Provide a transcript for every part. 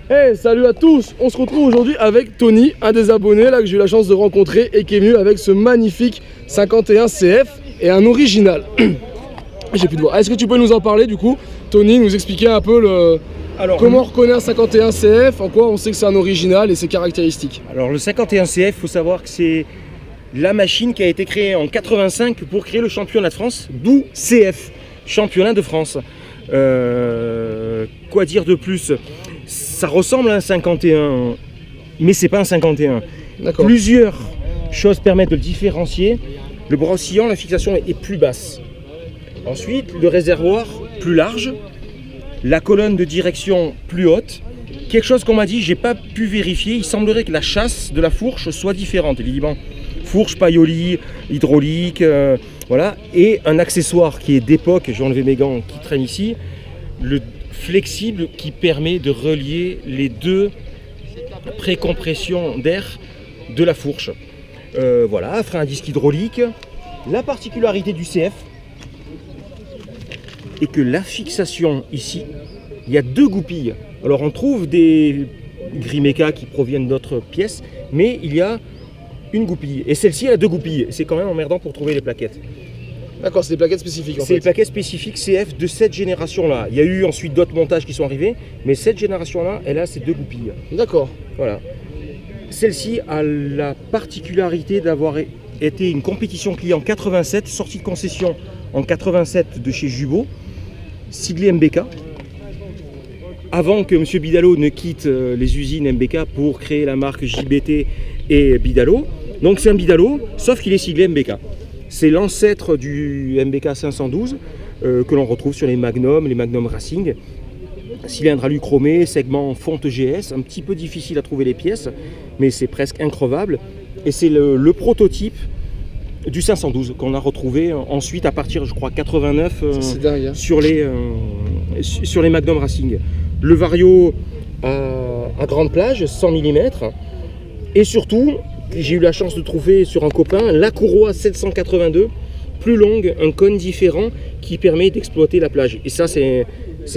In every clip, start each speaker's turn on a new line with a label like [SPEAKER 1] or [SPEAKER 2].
[SPEAKER 1] Hey, salut à tous. On se retrouve aujourd'hui avec Tony, un des abonnés là que j'ai eu la chance de rencontrer et qui est venu avec ce magnifique 51 CF et un original. J'ai plus de voix. Est-ce que tu peux nous en parler du coup, Tony, nous expliquer un peu comment on reconnaît un 51 CF, en quoi on sait que c'est un original et ses caractéristiques?
[SPEAKER 2] Alors le 51 CF, il faut savoir que c'est la machine qui a été créée en 85 pour créer le championnat de France, d'où CF, championnat de France. Quoi dire de plus? Ça ressemble à un 51, mais c'est pas un 51. Plusieurs choses permettent de le différencier. Le bras oscillant, la fixation est plus basse. Ensuite, le réservoir plus large, la colonne de direction plus haute. Quelque chose qu'on m'a dit, j'ai pas pu vérifier, il semblerait que la chasse de la fourche soit différente, évidemment. Fourche, pailloli, hydraulique, voilà. Et un accessoire qui est d'époque, j'ai enlevé mes gants, qui traîne ici, le flexible qui permet de relier les deux précompressions d'air de la fourche. Voilà, frein à disque hydraulique. La particularité du CF est que la fixation ici, il y a deux goupilles. Alors on trouve des Grimeca qui proviennent d'autres pièces, mais il y a une goupille. Et celle-ci, elle a deux goupilles. C'est quand même emmerdant pour trouver les plaquettes.
[SPEAKER 1] D'accord, c'est des plaquettes spécifiques en fait.
[SPEAKER 2] C'est des plaquettes spécifiques CF de cette génération-là. Il y a eu ensuite d'autres montages qui sont arrivés, mais cette génération-là, elle a ces deux goupilles.
[SPEAKER 1] D'accord.
[SPEAKER 2] Voilà. Celle-ci a la particularité d'avoir été une compétition client 87, sortie de concession en 87 de chez Jubo, siglée MBK, avant que M. Bidalo ne quitte les usines MBK pour créer la marque JBT et Bidalo. Donc c'est un Bidalo, sauf qu'il est siglé MBK. C'est l'ancêtre du MBK 512 que l'on retrouve sur les Magnum Racing. Cylindre alu chromé, segment fonte GS, un petit peu difficile à trouver les pièces, mais c'est presque increvable. Et c'est le prototype du 512 qu'on a retrouvé ensuite à partir, je crois, 89 sur les Magnum Racing. Le Vario à grande plage, 100 mm. Et surtout, j'ai eu la chance de trouver sur un copain la courroie 782, plus longue, un cône différent qui permet d'exploiter la plage. Et ça, c'est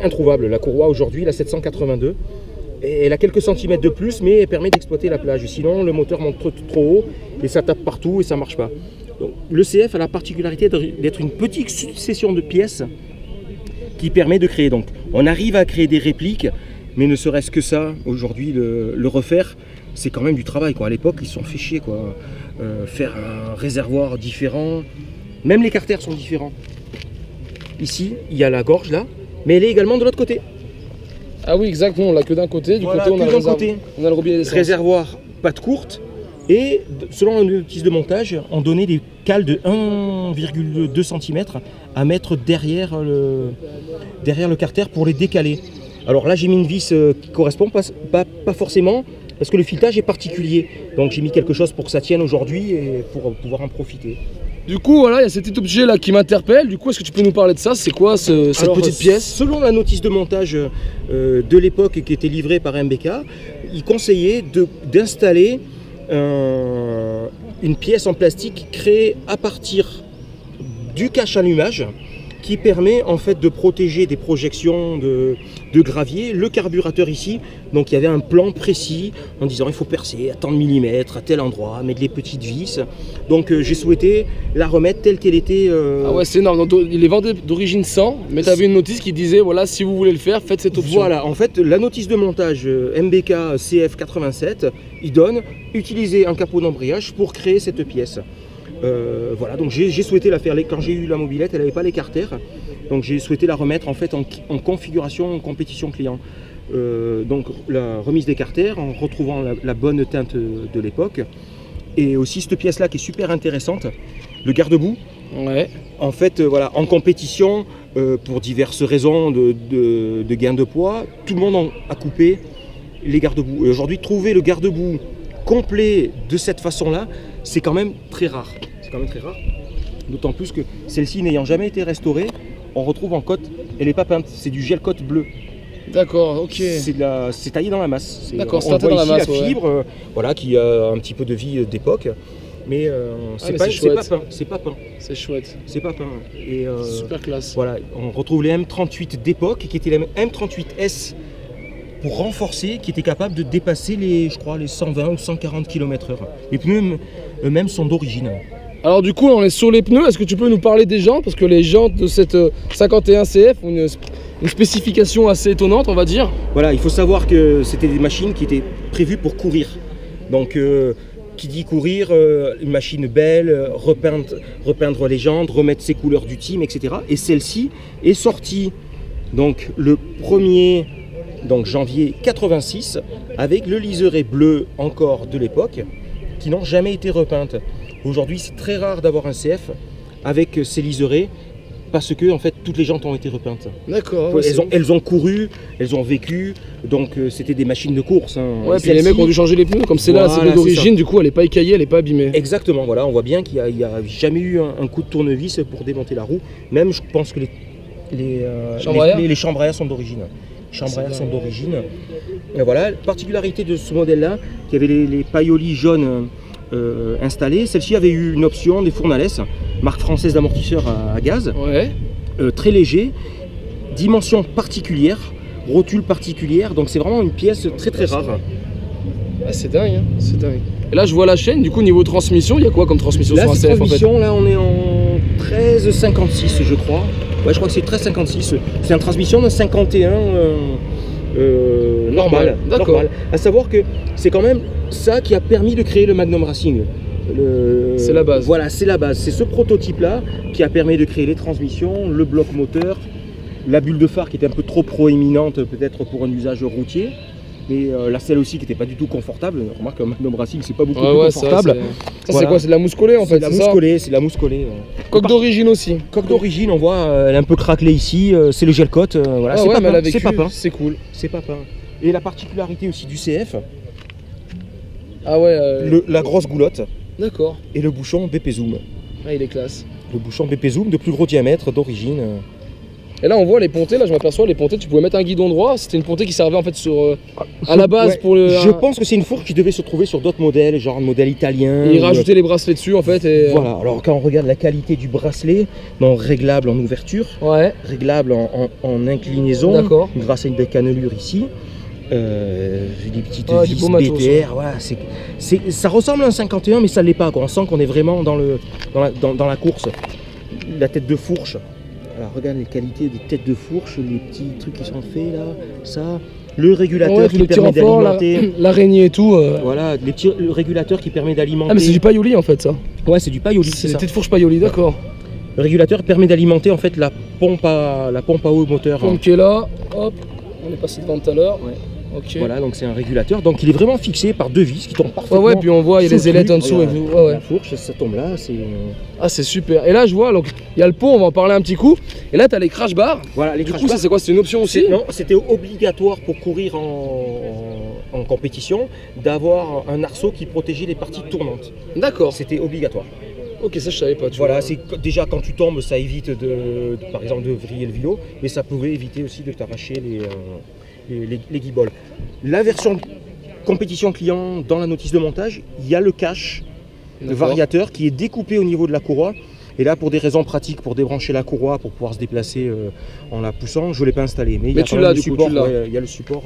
[SPEAKER 2] introuvable. La courroie aujourd'hui, la 782, elle a quelques centimètres de plus, mais elle permet d'exploiter la plage. Sinon, le moteur monte trop haut et ça tape partout et ça ne marche pas. Donc, le CF a la particularité d'être une petite succession de pièces qui permet de créer. Donc, on arrive à créer des répliques, mais ne serait-ce que ça, aujourd'hui, le refaire, c'est quand même du travail, quoi. À l'époque, ils se sont fait chier, quoi. Faire un réservoir différent. Même les carters sont différents. Ici, il y a la gorge, là, mais elle est également de l'autre côté.
[SPEAKER 1] Ah oui, exactement, on l'a que d'un côté. Du côté, on a le robinet d'essence.
[SPEAKER 2] Réservoir patte courte. Et selon un notice de montage, on donnait des cales de 1,2 cm à mettre derrière le carter pour les décaler. Alors là, j'ai mis une vis qui ne correspond pas forcément, parce que le filetage est particulier. Donc j'ai mis quelque chose pour que ça tienne aujourd'hui et pour pouvoir en profiter.
[SPEAKER 1] Du coup, voilà, il y a cet objet là qui m'interpelle. Du coup, est-ce que tu peux nous parler de ça? C'est quoi cette petite pièce?
[SPEAKER 2] Selon la notice de montage de l'époque qui était livrée par MBK, il conseillait d'installer une pièce en plastique créée à partir du cache-allumage qui permet en fait de protéger des projections de gravier. Le carburateur ici, donc il y avait un plan précis en disant il faut percer à tant de millimètres, à tel endroit, mettre les petites vis. Donc j'ai souhaité la remettre telle qu'elle était.
[SPEAKER 1] Ah ouais, c'est énorme. Donc, il est vendu d'origine 100, mais tu avais une notice qui disait voilà, si vous voulez le faire, faites cette option.
[SPEAKER 2] Voilà, en fait, la notice de montage MBK CF87, il donne utiliser un capot d'embrayage pour créer cette pièce. Voilà, donc j'ai souhaité la faire. Quand j'ai eu la mobilette, elle n'avait pas les carters, donc j'ai souhaité la remettre en fait en configuration en compétition client. Donc la remise des carters en retrouvant la bonne teinte de l'époque, et aussi cette pièce là qui est super intéressante, le garde-boue.
[SPEAKER 1] Ouais.
[SPEAKER 2] En fait, voilà, en compétition, pour diverses raisons de gain de poids, tout le monde a coupé les garde-boue. Et aujourd'hui, trouver le garde-boue complet de cette façon-là, c'est quand même très rare. D'autant plus que celle-ci n'ayant jamais été restaurée, on retrouve en cote, elle n'est pas peinte, c'est du gel cote bleu.
[SPEAKER 1] D'accord, ok.
[SPEAKER 2] C'est taillé dans la masse.
[SPEAKER 1] D'accord,
[SPEAKER 2] c'est taillé dans la masse. La fibre, voilà, qui a un petit peu de vie d'époque, mais c'est pas peint.
[SPEAKER 1] C'est chouette.
[SPEAKER 2] C'est pas peint. Et
[SPEAKER 1] super classe.
[SPEAKER 2] Voilà, on retrouve les M38 d'époque, qui étaient les M38S pour renforcer, qui était capable de dépasser les 120 ou 140 km/h. Les pneus eux-mêmes sont d'origine.
[SPEAKER 1] Alors du coup, on est sur les pneus. Est-ce que tu peux nous parler des jantes? Parce que les jantes de cette 51 CF ont une spécification assez étonnante, on va dire.
[SPEAKER 2] Voilà, il faut savoir que c'était des machines qui étaient prévues pour courir. Donc, qui dit courir, une machine belle, repeindre les jantes, remettre ses couleurs du team, etc. Et celle-ci est sortie donc, le 1er janvier 86 avec le liseré bleu encore de l'époque qui n'ont jamais été repeintes. Aujourd'hui, c'est très rare d'avoir un CF avec ces liserés parce que en fait, toutes les jantes ont été repeintes.
[SPEAKER 1] D'accord.
[SPEAKER 2] Ouais, elles ont couru, elles ont vécu, donc c'était des machines de course. Hein.
[SPEAKER 1] Ouais, puis les mecs ont dû changer les pneus, comme c'est là, c'est d'origine, du coup elle n'est pas écaillée, elle n'est pas abîmée.
[SPEAKER 2] Exactement, voilà, on voit bien qu'il n'y a jamais eu un coup de tournevis pour démonter la roue. Même, je pense que les chambres à air sont d'origine. Et voilà, la particularité de ce modèle-là, qui avait les paillolis jaunes installés, celle-ci avait eu une option des fournales, marque française d'amortisseur à gaz, très léger, dimension particulière, rotule particulière, donc c'est vraiment une pièce très très rare.
[SPEAKER 1] Ah, c'est dingue, hein, c'est dingue. Et là je vois la chaîne, du coup niveau transmission, il y a quoi comme transmission
[SPEAKER 2] là,
[SPEAKER 1] sur un CF
[SPEAKER 2] transmission,
[SPEAKER 1] en fait?
[SPEAKER 2] Là on est en 1356 je crois. Ouais, je crois que c'est 1356. C'est une transmission d'un 51 normal.
[SPEAKER 1] D'accord.
[SPEAKER 2] À savoir que c'est quand même ça qui a permis de créer le Magnum Racing.
[SPEAKER 1] C'est la base.
[SPEAKER 2] Voilà, c'est la base. C'est ce prototype-là qui a permis de créer les transmissions, le bloc moteur, la bulle de phare qui était un peu trop proéminente peut-être pour un usage routier. Mais la selle aussi qui n'était pas du tout confortable. Remarque un Magnum Racing, c'est pas beaucoup plus confortable.
[SPEAKER 1] Ça c'est quoi? C'est de la mousse collée en fait?
[SPEAKER 2] C'est de la mousse collée.
[SPEAKER 1] Coque d'origine aussi.
[SPEAKER 2] Coque d'origine, on voit, elle est un peu craquelée ici. C'est le gel coat. Voilà,
[SPEAKER 1] c'est pas peint.
[SPEAKER 2] C'est cool. C'est pas peint. Et la particularité aussi du CF, la grosse goulotte.
[SPEAKER 1] D'accord.
[SPEAKER 2] Et le bouchon BP Zoom.
[SPEAKER 1] Ah, il est classe.
[SPEAKER 2] Le bouchon BP Zoom de plus gros diamètre d'origine.
[SPEAKER 1] Et là on voit les pontées, là je m'aperçois les pontées, tu pouvais mettre un guidon droit, c'était une pontée qui servait en fait à la base pour le...
[SPEAKER 2] Je pense que c'est une fourche qui devait se trouver sur d'autres modèles, genre un modèle italien.
[SPEAKER 1] Et ils rajoutaient les bracelets dessus en fait. Et...
[SPEAKER 2] Voilà, alors quand on regarde la qualité du bracelet, donc réglable en ouverture, réglable en inclinaison, grâce à une cannelure ici. Des petites vis BTR, voilà, ça ressemble à un 51 mais ça ne l'est pas, quoi. On sent qu'on est vraiment dans la course. La tête de fourche, alors regarde les qualités des têtes de fourche, les petits trucs qui sont faits là, ça, le régulateur qui permet d'alimenter
[SPEAKER 1] l'araignée et tout.
[SPEAKER 2] Voilà, le régulateur qui permet d'alimenter.
[SPEAKER 1] Ah mais c'est du pailloli en fait ça.
[SPEAKER 2] Ouais, c'est du pailloli.
[SPEAKER 1] C'est des têtes de fourche pailloli, d'accord.
[SPEAKER 2] Le régulateur permet d'alimenter en fait la pompe à eau moteur.
[SPEAKER 1] Pompe qui est là, hop, on est passé devant tout à l'heure.
[SPEAKER 2] Okay. Voilà, donc c'est un régulateur, donc il est vraiment fixé par deux vis qui tombent parfaitement.
[SPEAKER 1] Ouais, puis on voit, il y a les ailettes en dessous et tout.
[SPEAKER 2] La fourche, ça tombe là, c'est...
[SPEAKER 1] Ah, c'est super. Et là, je vois, donc il y a le pot, on va en parler un petit coup. Et là, tu as les crash bars.
[SPEAKER 2] Voilà, les
[SPEAKER 1] crash bars. C'est quoi? C'est une option aussi?
[SPEAKER 2] Non, c'était obligatoire pour courir en compétition d'avoir un arceau qui protégeait les parties tournantes.
[SPEAKER 1] D'accord.
[SPEAKER 2] C'était obligatoire.
[SPEAKER 1] Ok, ça je savais pas.
[SPEAKER 2] Voilà, c'est déjà quand tu tombes, ça évite par exemple de vriller le vélo, mais ça pouvait éviter aussi de t'arracher les guibolles. La version compétition client dans la notice de montage, il y a le cache, le variateur qui est découpé au niveau de la courroie. Et là, pour des raisons pratiques, pour débrancher la courroie, pour pouvoir se déplacer en la poussant, je ne l'ai pas installé. Mais il y a
[SPEAKER 1] tu l'as du
[SPEAKER 2] support,
[SPEAKER 1] coup,
[SPEAKER 2] il y a le support.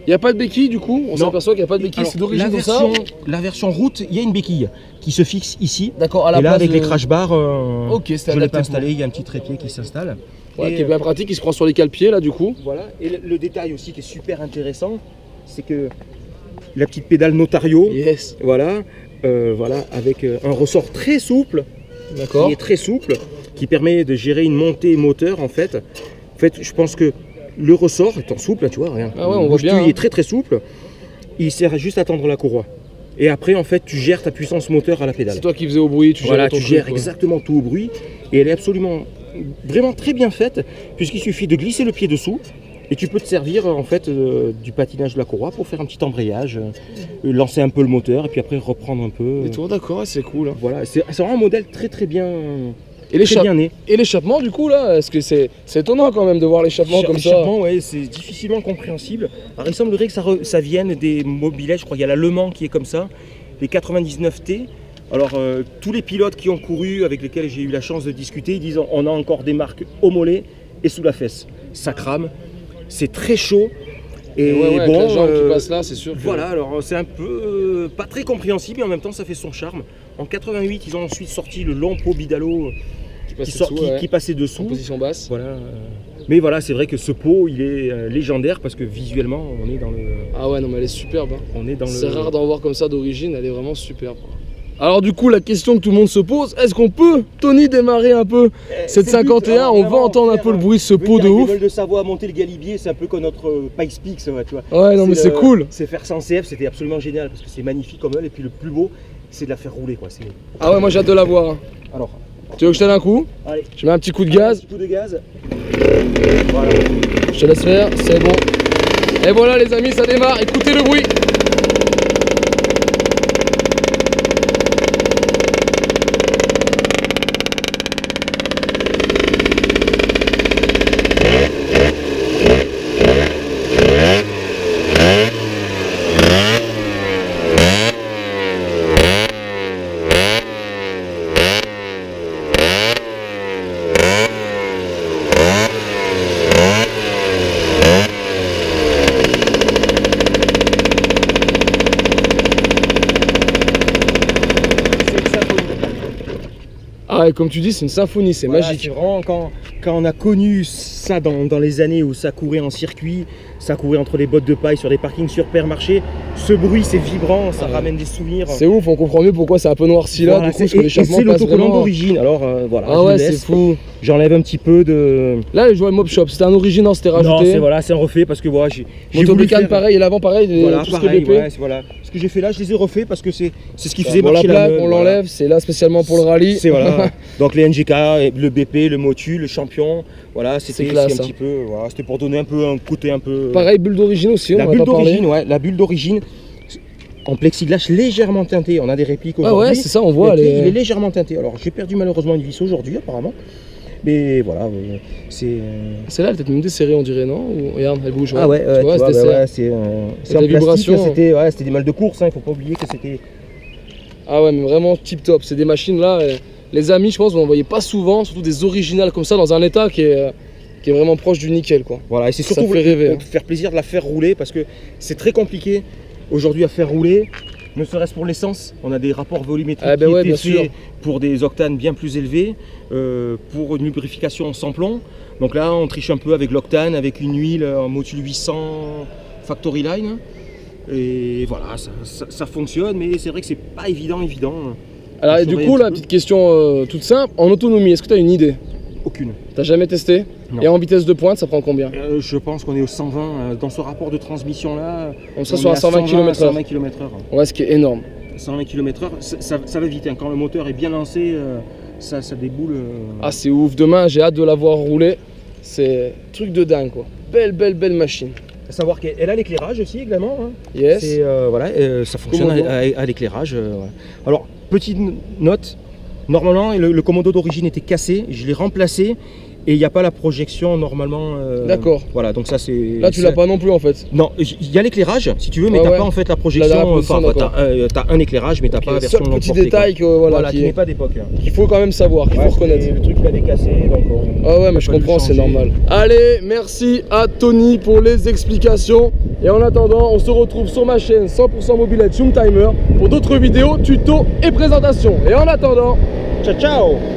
[SPEAKER 1] Il n'y a pas de béquille du coup? On s'aperçoit qu'il n'y a pas de béquille, c'est d'origine comme ça?
[SPEAKER 2] La version route, il y a une béquille qui se fixe ici.
[SPEAKER 1] D'accord, à la
[SPEAKER 2] et là,
[SPEAKER 1] place
[SPEAKER 2] avec les crash bars,
[SPEAKER 1] je
[SPEAKER 2] ne l'ai pas installé, il y a un petit trépied qui s'installe.
[SPEAKER 1] Ouais, qui est bien pratique, il se prend sur les cale-pieds là du coup.
[SPEAKER 2] Voilà, et le détail aussi qui est super intéressant, c'est que la petite pédale Notario, voilà, avec un ressort très souple, qui est très souple, qui permet de gérer une montée moteur en fait. En fait, je pense que le ressort étant souple, tu vois, rien.
[SPEAKER 1] Ah ouais, on voit bien.
[SPEAKER 2] Il est très très souple, il sert juste à tendre la courroie. Et après, en fait, tu gères ta puissance moteur à la pédale.
[SPEAKER 1] C'est toi qui faisais au bruit, tu
[SPEAKER 2] gères exactement tout au bruit. Et elle est absolument, vraiment très bien faite, puisqu'il suffit de glisser le pied dessous. Et tu peux te servir en fait du patinage de la courroie pour faire un petit embrayage, lancer un peu le moteur et puis après reprendre un peu.
[SPEAKER 1] Et toi, d'accord, c'est cool. Hein.
[SPEAKER 2] Voilà, c'est vraiment un modèle très très bien.
[SPEAKER 1] Et l'échappement du coup là, est-ce que c'est étonnant quand même de voir l'échappement comme ça?
[SPEAKER 2] L'échappement, ouais, c'est difficilement compréhensible. Alors il semblerait que ça vienne des mobilets, je crois qu'il y a la Le Mans qui est comme ça, les 99T. Alors tous les pilotes qui ont couru avec lesquels j'ai eu la chance de discuter, ils disent on a encore des marques au mollet et sous la fesse. Ça crame, c'est très chaud.
[SPEAKER 1] Et bon, avec la jambe qui passe là, c'est sûr que...
[SPEAKER 2] Voilà, alors c'est un peu pas très compréhensible, mais en même temps ça fait son charme. En 88, ils ont ensuite sorti le long pot Bidalo qui passait dessous.
[SPEAKER 1] En position basse.
[SPEAKER 2] Voilà. Mais voilà, c'est vrai que ce pot, il est légendaire parce que visuellement, on est dans le...
[SPEAKER 1] Ah ouais, non mais elle est superbe. Hein.
[SPEAKER 2] On est dans
[SPEAKER 1] c'est rare d'en voir comme ça d'origine, elle est vraiment superbe. Alors du coup, la question que tout le monde se pose, est-ce qu'on peut, Tony, démarrer un peu cette 51? On va entendre un peu le bruit de ce pot de ouf.
[SPEAKER 2] Le vol de Savoie, monter le Galibier, c'est un peu comme notre Pikes Peak, ça, tu vois.
[SPEAKER 1] Ouais, non mais c'est cool.
[SPEAKER 2] C'est faire 100 CF, c'était absolument génial parce que c'est magnifique comme elle. Et puis le plus beau, c'est de la faire rouler, quoi.
[SPEAKER 1] Ah ouais, moi j'ai hâte de la voir. Hein.
[SPEAKER 2] Alors,
[SPEAKER 1] tu veux que je te donne un coup?
[SPEAKER 2] Allez.
[SPEAKER 1] Je mets un petit coup de gaz.
[SPEAKER 2] Un petit coup de gaz.
[SPEAKER 1] Voilà. Je te laisse faire, c'est bon. Et voilà les amis, ça démarre. Écoutez le bruit. Ah, et comme tu dis, c'est une symphonie, c'est magique.
[SPEAKER 2] C'est vraiment quand on a connu ça dans les années où ça courait en circuit, ça courait entre les bottes de paille sur des parkings supermarchés, ce bruit c'est vibrant, ça ramène des souvenirs.
[SPEAKER 1] C'est ouf, on comprend mieux pourquoi c'est un peu noirci là,
[SPEAKER 2] voilà,
[SPEAKER 1] du coup, parce que l'échappement
[SPEAKER 2] c'est
[SPEAKER 1] passe
[SPEAKER 2] l'autocollant
[SPEAKER 1] vraiment...
[SPEAKER 2] d'origine, alors voilà,
[SPEAKER 1] ah ouais, c'est fou.
[SPEAKER 2] J'enlève un petit peu de...
[SPEAKER 1] Là, je vois le Mob Shop, c'était un origine, c'était rajouté.
[SPEAKER 2] Non, c'est un refait parce que voilà, j'ai
[SPEAKER 1] Motobécane
[SPEAKER 2] faire...
[SPEAKER 1] pareil, et l'avant pareil,
[SPEAKER 2] voilà,
[SPEAKER 1] tout
[SPEAKER 2] pareil,
[SPEAKER 1] ce que BP.
[SPEAKER 2] voilà. Ce que j'ai fait là, je les ai refaits parce que c'est ce qui faisait
[SPEAKER 1] bon,
[SPEAKER 2] marcher
[SPEAKER 1] la plaque,
[SPEAKER 2] meule,
[SPEAKER 1] on l'enlève, c'est là spécialement pour le rallye.
[SPEAKER 2] C'est voilà. Donc les NGK, le BP, le Motu, le Champion, voilà, c'était un petit peu, voilà, c'était pour donner un peu un côté un peu...
[SPEAKER 1] Pareil, bulle d'origine aussi,
[SPEAKER 2] la bulle d'origine, ouais, la bulle d'origine en plexiglas légèrement teinté. On a des répliques aujourd'hui.
[SPEAKER 1] Ah ouais, c'est ça, on voit.
[SPEAKER 2] Il est légèrement teinté. Alors j'ai perdu malheureusement une vis aujourd'hui apparemment. Mais voilà, c'est...
[SPEAKER 1] Celle-là, elle est peut-être même desserrée, on dirait, non? Ou, regarde, elle bouge.
[SPEAKER 2] Ah ouais, c'est en
[SPEAKER 1] des vibrations.
[SPEAKER 2] C'était des malles de course, il ne faut pas oublier que c'était...
[SPEAKER 1] Ah ouais, mais vraiment tip top. C'est des machines là, les amis, je pense, vous n'en voyez pas souvent, surtout des originales comme ça, dans un état qui est vraiment proche du nickel, quoi.
[SPEAKER 2] Voilà, et c'est surtout faire plaisir de la faire rouler, parce que c'est très compliqué aujourd'hui à faire rouler. Ne serait-ce pour l'essence, on a des rapports volumétriques qui étaient faits pour des octanes bien plus élevés, pour une lubrification sans plomb. Donc là, on triche un peu avec l'octane, avec une huile en Motul 800 Factory Line. Et voilà, ça fonctionne, mais c'est vrai que c'est pas évident.
[SPEAKER 1] Alors, et du coup, la petite question toute simple, en autonomie, est-ce que tu as une idée?
[SPEAKER 2] Aucune.
[SPEAKER 1] T'as jamais testé?
[SPEAKER 2] Non.
[SPEAKER 1] Et en vitesse de pointe, ça prend combien?
[SPEAKER 2] Je pense qu'on est au 120, dans ce rapport de transmission là.
[SPEAKER 1] On sera sur 120 km/h.
[SPEAKER 2] 120 km/h.
[SPEAKER 1] Ouais, ce qui est énorme.
[SPEAKER 2] 120 km/h, ça va vite, hein. Quand le moteur est bien lancé, ça déboule.
[SPEAKER 1] Ah, c'est ouf, demain j'ai hâte de la voir rouler. C'est truc de dingue, quoi. Belle machine.
[SPEAKER 2] À savoir qu'elle a l'éclairage aussi également. Hein.
[SPEAKER 1] Yes.
[SPEAKER 2] Voilà, ça fonctionne à l'éclairage. Ouais. Alors, petite note, normalement le commodo d'origine était cassé, je l'ai remplacé. Et il n'y a pas la projection normalement.
[SPEAKER 1] D'accord.
[SPEAKER 2] Voilà, donc ça c'est.
[SPEAKER 1] Là tu l'as pas non plus en fait.
[SPEAKER 2] Non, il y a l'éclairage si tu veux, mais t'as pas en fait la projection. T'as un éclairage, mais t'as pas la version longue portée.
[SPEAKER 1] Petit détail que
[SPEAKER 2] qui n'est pas d'époque.
[SPEAKER 1] Il faut quand même savoir, qu'il faut reconnaître.
[SPEAKER 2] Le truc il a décassé, donc.
[SPEAKER 1] Ah ouais, mais je comprends, c'est normal. Allez, merci à Tony pour les explications. Et en attendant, on se retrouve sur ma chaîne 100% Mobilette Youngtimer pour d'autres vidéos, tutos et présentations. Et en attendant,
[SPEAKER 2] ciao ciao.